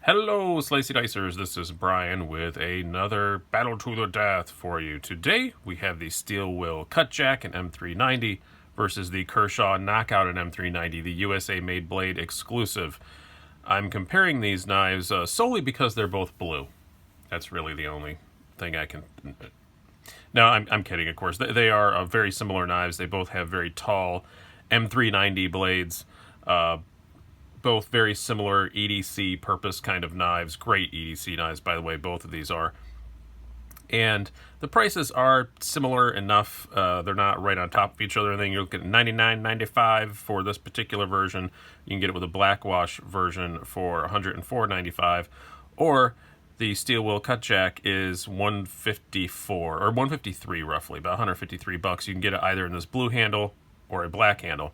Hello, Slicey Dicers. This is Brian with another Battle to the Death for you. Today, we have the Steel Will Cutjack and M390 versus the Kershaw Knockout and M390, the USA-made blade exclusive. I'm comparing these knives solely because they're both blue. That's really the only thing I can... No, I'm kidding, of course. They are very similar knives. They both have very tall M390 blades. Both very similar EDC purpose kind of knives. Great EDC knives, by the way, both of these are. And the prices are similar enough. They're not right on top of each other. Then you're looking at $99.95 for this particular version. You can get it with a black wash version for $104.95. Or the Steel Will Cutjack is $154 or $153 roughly, about $153. You can get it either in this blue handle or a black handle.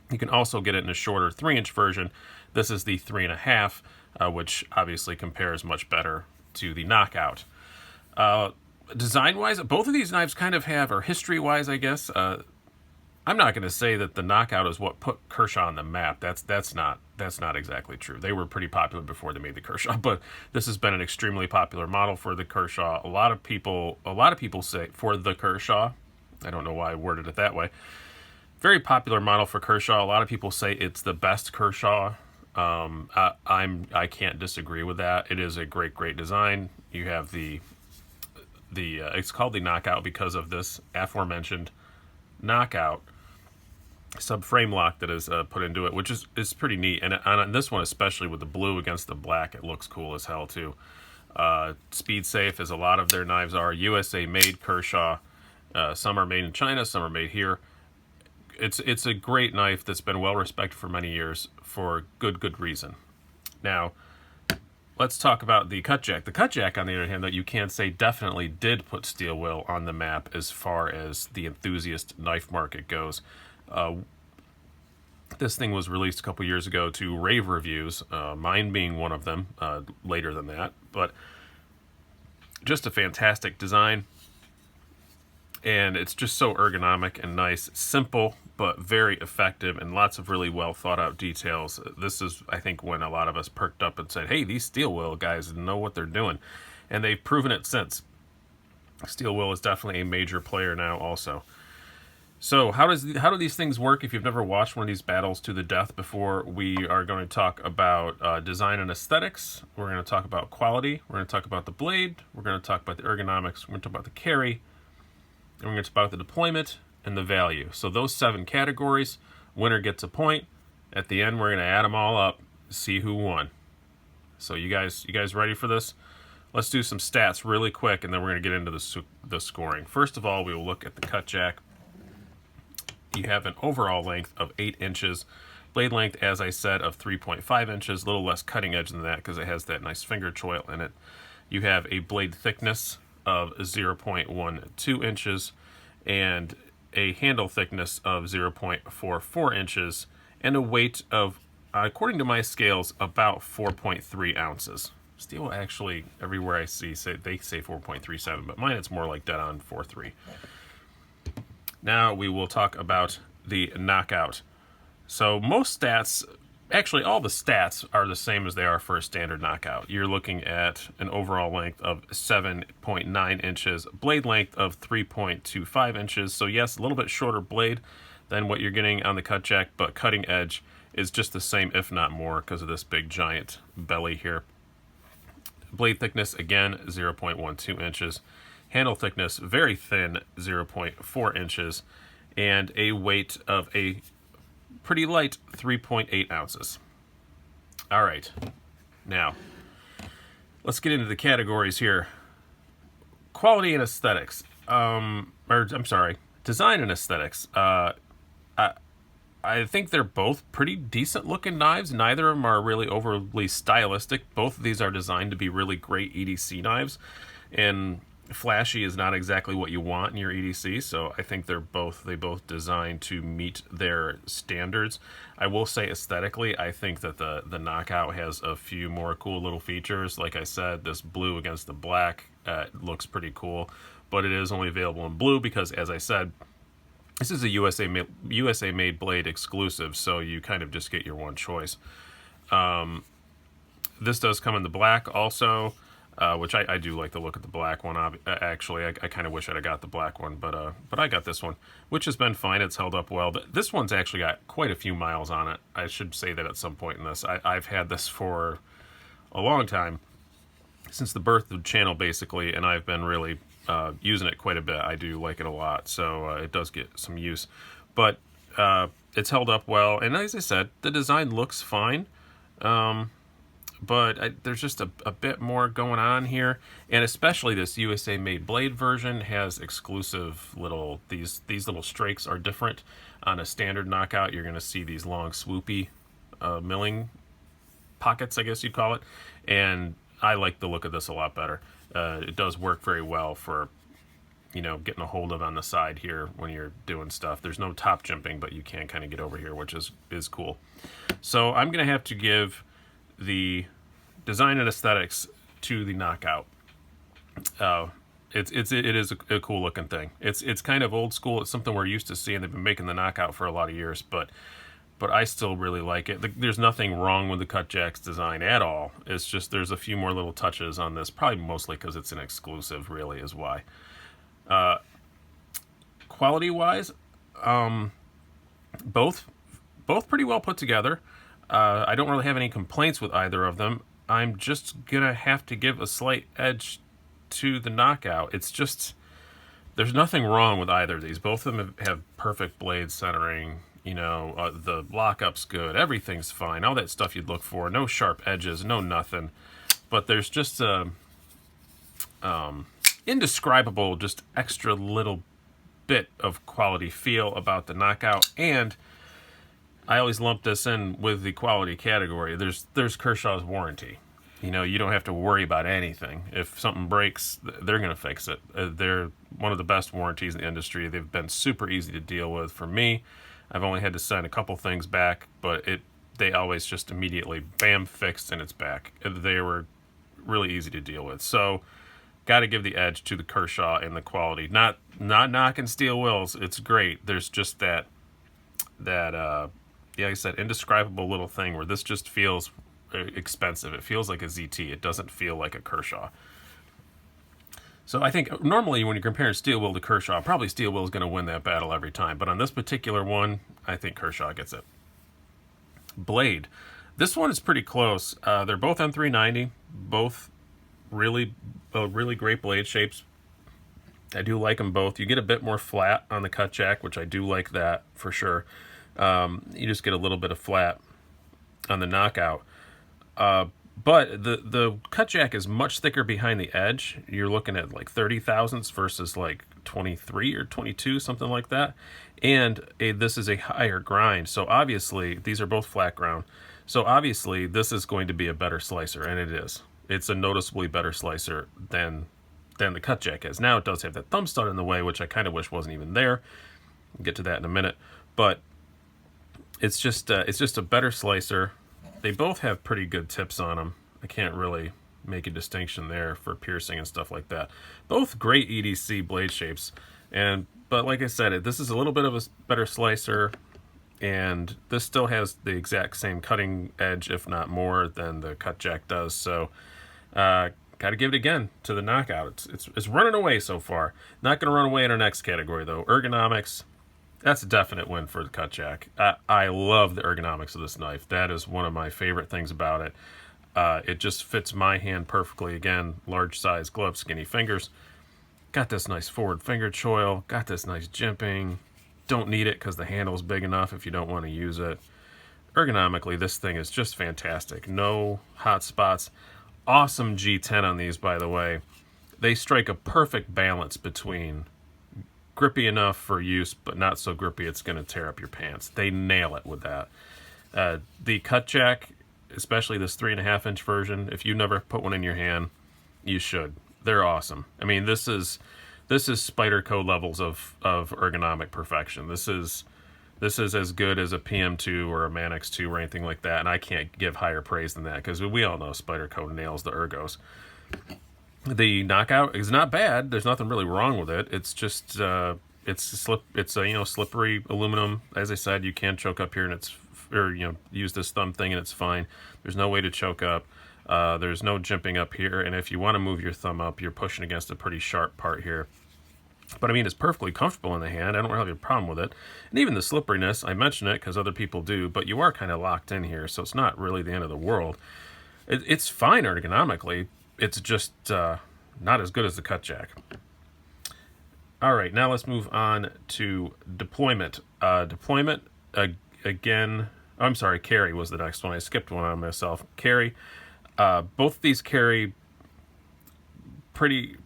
You can also get it in a shorter 3-inch version. This is the 3.5, which obviously compares much better to the Knockout. Design-wise, both of these knives kind of have, or history-wise, I guess. I'm not going to say that the Knockout is what put Kershaw on the map. That's not exactly true. They were pretty popular before they made the Kershaw, but this has been an extremely popular model for the Kershaw. A lot of people say for the Kershaw. I don't know why I worded it that way. Very popular model for Kershaw. A lot of people say it's the best Kershaw. I can't disagree with that. It is a great design. You have the it's called the Knockout because of this aforementioned Knockout subframe lock that is put into it, which is pretty neat. And on this one, especially with the blue against the black, it looks cool as hell too. Speed safe, as a lot of their knives are. USA made Kershaw. Some are made in China, some are made here. It's a great knife that's been well respected for many years for good reason. Now, let's talk about the Cutjack. The Cutjack, on the other hand, that you can say definitely did put Steel Will on the map as far as the enthusiast knife market goes. This thing was released a couple years ago to rave reviews, mine being one of them later than that. But just a fantastic design. And it's just so ergonomic and nice. Simple, but very effective, and lots of really well thought out details. This is, I think, when a lot of us perked up and said, hey, these Steel Will guys know what they're doing. And they've proven it since. Steel Will is definitely a major player now also. So how do these things work? If you've never watched one of these battles to the death before, we are going to talk about design and aesthetics. We're going to talk about quality. We're going to talk about the blade. We're going to talk about the ergonomics. We're going to talk about the carry. And we're going to talk about the deployment and the value. So those 7 categories, winner gets a point. At the end, we're going to add them all up, see who won. So you guys ready for this? Let's do some stats really quick, and then we're going to get into the scoring. First of all, we will look at the Cutjack. You have an overall length of 8 inches. Blade length, as I said, of 3.5 inches. A little less cutting edge than that because it has that nice finger choil in it. You have a blade thickness of 0.12 inches and a handle thickness of 0.44 inches and a weight of, according to my scales, about 4.3 ounces. Steel actually, everywhere I see, they say 4.37, but mine it's more like dead on 4.3. Now we will talk about the Knockout. So most stats, actually all the stats are the same as they are for a standard Knockout. You're looking at an overall length of 7.9 inches, blade length of 3.25 inches. So yes, a little bit shorter blade than what you're getting on the Cutjack, but cutting edge is just the same, if not more, because of this big giant belly here. Blade thickness, again, 0.12 inches. Handle thickness, very thin, 0.4 inches. And a weight of a pretty light 3.8 ounces. All right, now let's get into the categories here. Quality and aesthetics, design and aesthetics. I think they're both pretty decent looking knives. Neither of them are really overly stylistic. Both of these are designed to be really great EDC knives, and flashy is not exactly what you want in your EDC, so I think they both designed to meet their standards. I will say aesthetically, I think that the Knockout has a few more cool little features. Like I said, this blue against the black looks pretty cool, but it is only available in blue because, as I said, this is a USA made blade exclusive, so you kind of just get your one choice. This does come in the black also, which I do like the look of the black one. Actually, I kind of wish I'd have got the black one, but I got this one, which has been fine. It's held up well. This one's actually got quite a few miles on it. I should say that at some point in this. I've had this for a long time, since the birth of the channel, basically, and I've been really using it quite a bit. I do like it a lot, so it does get some use. But it's held up well, and as I said, the design looks fine. But there's just a bit more going on here, and especially this USA made blade version has exclusive little, these little strakes are different. On a standard Knockout, you're going to see these long swoopy milling pockets, I guess you'd call it, and I like the look of this a lot better. It does work very well for, you know, getting a hold of on the side here when you're doing stuff. There's no top jimping, but you can kind of get over here, which is cool. So I'm going to have to give the design and aesthetics to the Knockout. It is a cool looking thing. It's kind of old school. It's something we're used to seeing. They've been making the Knockout for a lot of years, but I still really like it. There's nothing wrong with the Cutjack's design at all. It's just there's a few more little touches on this, probably mostly because it's an exclusive, really is why. Quality-wise, both pretty well put together. I don't really have any complaints with either of them. I'm just gonna have to give a slight edge to the Knockout. It's just, there's nothing wrong with either of these. Both of them have perfect blade centering. You know, the lockup's good. Everything's fine. All that stuff you'd look for. No sharp edges. No nothing. But there's just a indescribable, just extra little bit of quality feel about the Knockout. And I always lump this in with the quality category. There's Kershaw's warranty. You know, you don't have to worry about anything. If something breaks, they're going to fix it. They're one of the best warranties in the industry. They've been super easy to deal with for me. I've only had to send a couple things back, but they always just immediately, bam, fixed, and it's back. They were really easy to deal with. So, got to give the edge to the Kershaw and the quality. Not knocking Steel Wills. It's great. There's just that yeah, like I said, indescribable little thing where this just feels expensive. It feels like a ZT. It doesn't feel like a Kershaw. So I think normally when you're comparing Steel Will to Kershaw, probably Steel Will is going to win that battle every time. But on this particular one, I think Kershaw gets it. Blade. This one is pretty close. They're both M390. Both really great blade shapes. I do like them both. You get a bit more flat on the Cutjack, which I do like that for sure. You just get a little bit of flat on the Knockout. But the Cutjack is much thicker behind the edge. You're looking at like 30 thousandths versus like 23 or 22, something like that. And this is a higher grind. So obviously, these are both flat ground. So obviously, this is going to be a better slicer, and it is. It's a noticeably better slicer than the Cutjack is. Now it does have that thumb stud in the way, which I kind of wish wasn't even there. We'll get to that in a minute. But it's just a better slicer. They both have pretty good tips on them. I can't really make a distinction there for piercing and stuff like that. Both great EDC blade shapes, but like I said, this is a little bit of a better slicer, and this still has the exact same cutting edge, if not more, than the Cutjack does. So, got to give it again to the Knockout. It's running away so far. Not going to run away in our next category though. Ergonomics. That's a definite win for the Cutjack. I love the ergonomics of this knife. That is one of my favorite things about it. It just fits my hand perfectly. Again, large size glove, skinny fingers. Got this nice forward finger choil. Got this nice jimping. Don't need it because the handle's big enough if you don't want to use it. Ergonomically, this thing is just fantastic. No hot spots. Awesome G10 on these, by the way. They strike a perfect balance between grippy enough for use, but not so grippy it's going to tear up your pants. They nail it with that. The Cutjack, especially this 3.5-inch version, if you never put one in your hand, you should. They're awesome. I mean, this is Spyderco levels of ergonomic perfection. This is as good as a PM2 or a Manix 2 or anything like that, and I can't give higher praise than that because we all know Spyderco nails the ergos. The Knockout is not bad. There's nothing really wrong with it. It's just it's a slippery aluminum. As I said, you can choke up here and use this thumb thing and it's fine. There's no way to choke up. There's no jimping up here, and if you want to move your thumb up, you're pushing against a pretty sharp part here. But I mean, it's perfectly comfortable in the hand. I don't really have a problem with it. And even the slipperiness, I mention it because other people do, but you are kind of locked in here, so it's not really the end of the world. It's fine ergonomically. It's just not as good as the Cutjack. All right, now let's move on to deployment. Again, I'm sorry, carry was the next one. I skipped one on myself. Carry. Both these carry pretty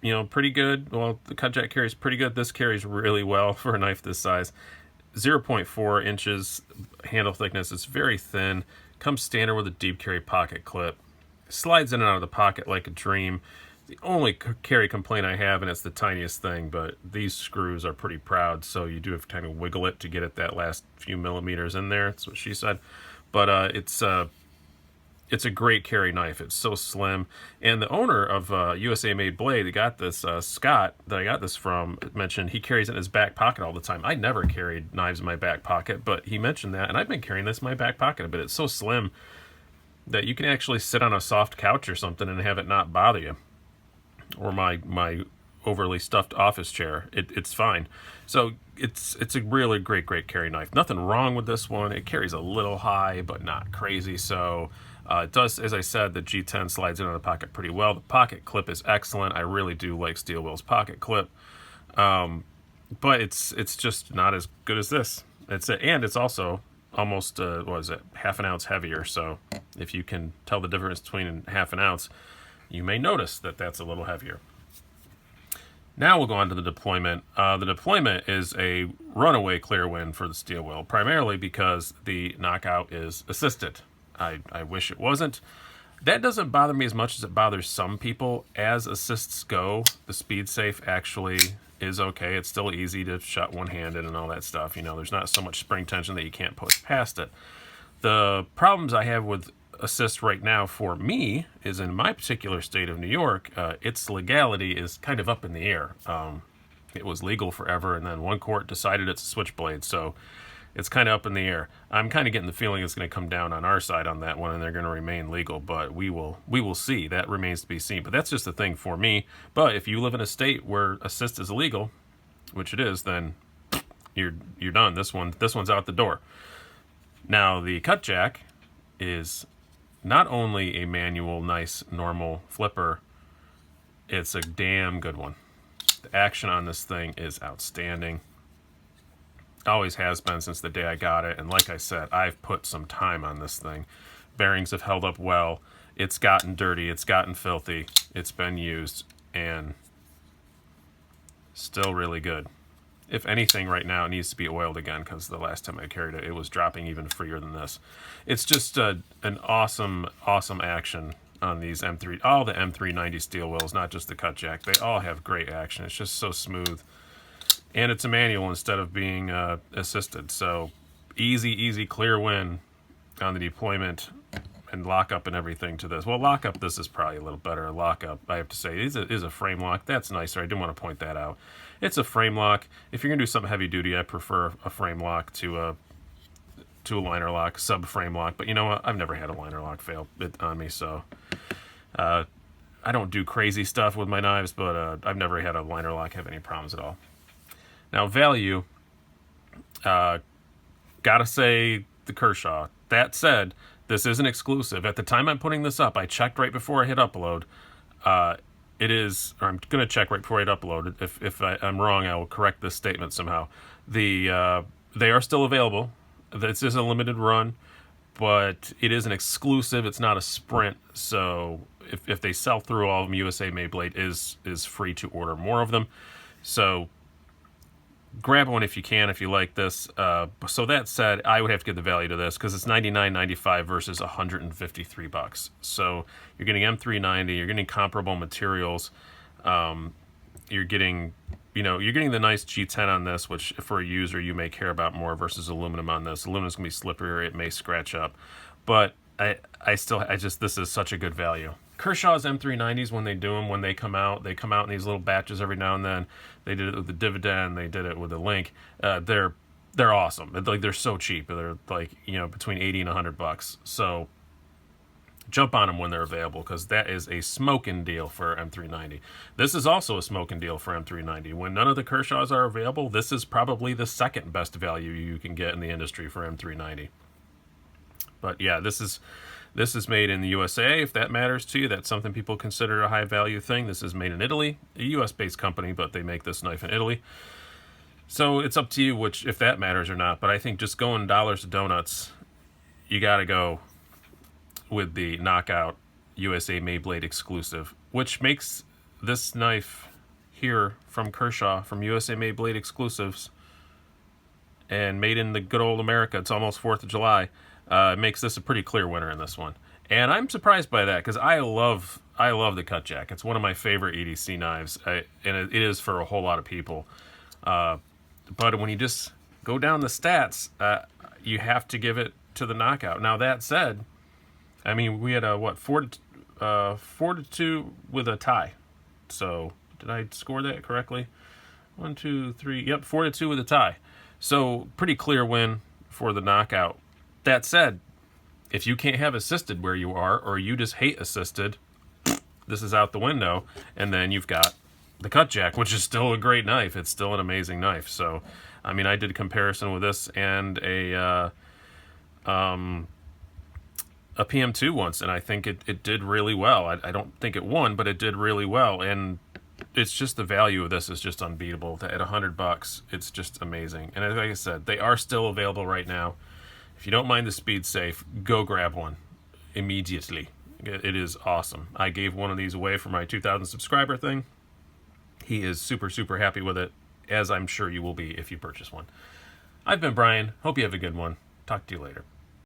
good. Well, the Cutjack carries pretty good. This carries really well for a knife this size. 0.4 inches handle thickness. It's very thin. Comes standard with a deep carry pocket clip. Slides in and out of the pocket like a dream. The only carry complaint I have, and it's the tiniest thing, but these screws are pretty proud, so you do have to kind of wiggle it to get it that last few millimeters in there. That's what she said. But it's a great carry knife. It's so slim. And the owner of USA-made blade that got this, Scott, that I got this from, mentioned he carries it in his back pocket all the time. I never carried knives in my back pocket, but he mentioned that, and I've been carrying this in my back pocket a bit. It's so slim that you can actually sit on a soft couch or something and have it not bother you. Or my overly stuffed office chair. It's fine. So it's a really great carry knife. Nothing wrong with this one. It carries a little high, but not crazy. So it does, as I said, the G10 slides in the pocket pretty well. The pocket clip is excellent. I really do like Steel Will's pocket clip. But it's just not as good as this. And it's also almost, what is it, half an ounce heavier. So if you can tell the difference between half an ounce, you may notice that that's a little heavier. Now we'll go on to the deployment. The deployment is a runaway clear win for the Steel Will, primarily because the Knockout is assisted. I wish it wasn't. That doesn't bother me as much as it bothers some people. As assists go, the Speed Safe actually is okay. It's still easy to shut one-handed and all that stuff. There's not so much spring tension that you can't push past it. The problems I have with assist right now for me is in my particular state of New York, its legality is kind of up in the air. It was legal forever, and then one court decided it's a switchblade, so it's kind of up in the air. I'm kind of getting the feeling it's going to come down on our side on that one, and they're going to remain legal, but we will see. That remains to be seen. But that's just the thing for me. But if you live in a state where assist is illegal, which it is, then you're done. This one's out the door. Now the Cutjack is not only a manual, nice, normal flipper, it's a damn good one. The action on this thing is outstanding. Always has been since the day I got it, and like I said, I've put some time on this thing. Bearings have held up well. It's gotten dirty. It's gotten filthy. It's been used, and still really good. If anything, right now, it needs to be oiled again because the last time I carried it, it was dropping even freer than this. It's just an awesome action on these all the M390 Steel Wills, not just the Cutjack. They all have great action. It's just so smooth. And it's a manual instead of being assisted. So easy, clear win on the deployment and lockup and everything to this. Well, lockup, this is probably a little better. Lockup, I have to say, is a frame lock. That's nicer. I didn't want to point that out. It's a frame lock. If you're going to do something heavy duty, I prefer a frame lock to a liner lock, sub-frame lock. But you know what? I've never had a liner lock fail on me, so I don't do crazy stuff with my knives, but I've never had a liner lock have any problems at all. Now, value, gotta say the Kershaw. That said, this isn't exclusive. At the time I'm putting this up, I checked right before I hit upload. It is, or I'm going to check right before I hit upload. If I'm wrong, I will correct this statement somehow. They are still available. This is a limited run, but it is an exclusive. It's not a sprint. So if they sell through all of them, USA Made Blade is free to order more of them. So grab one if you can, if you like this. So that said, I would have to give the value to this because it's $99.95 versus $153. So you're getting M390, you're getting comparable materials, you're getting the nice G10 on this, which for a user you may care about more versus aluminum on this. Aluminum's gonna be slipperier, it may scratch up, but this is such a good value. Kershaw's M390s, when they do them, when they come out in these little batches every now and then. They did it with the Dividend, they did it with the Link. They're awesome. They're so cheap. They're between $80 and $100. So jump on them when they're available, because that is a smoking deal for M390. This is also a smoking deal for M390. When none of the Kershaws are available, this is probably the second best value you can get in the industry for M390. But yeah, this is made in the USA, if that matters to you. That's something people consider a high value thing. This is made in Italy, a US based company, but they make this knife in Italy. So it's up to you if that matters or not. But I think just going dollars to donuts, you got to go with the Knockout USA made blade exclusive, which makes this knife here from Kershaw, from USA made blade exclusives, and made in the good old America. It's almost 4th of July. Makes this a pretty clear winner in this one. And I'm surprised by that, because I love the Cutjack. It's one of my favorite EDC knives, and it is for a whole lot of people. But when you just go down the stats, you have to give it to the Knockout. Now, that said, I mean, we had a, 4-2 with a tie. So, did I score that correctly? 1, 2, 3, yep, 4-2 with a tie. So, pretty clear win for the Knockout. That said, if you can't have assisted where you are, or you just hate assisted, this is out the window. And then you've got the Cutjack, which is still a great knife. It's still an amazing knife. So, I mean, I did a comparison with this and a PM2 once, and I think it did really well. I don't think it won, but it did really well. And it's just the value of this is just unbeatable. At $100, it's just amazing. And like I said, they are still available right now. If you don't mind the speed safe, go grab one immediately. It is awesome. I gave one of these away for my 2,000 subscriber thing. He is super, super happy with it, as I'm sure you will be if you purchase one. I've been Brian. Hope you have a good one. Talk to you later.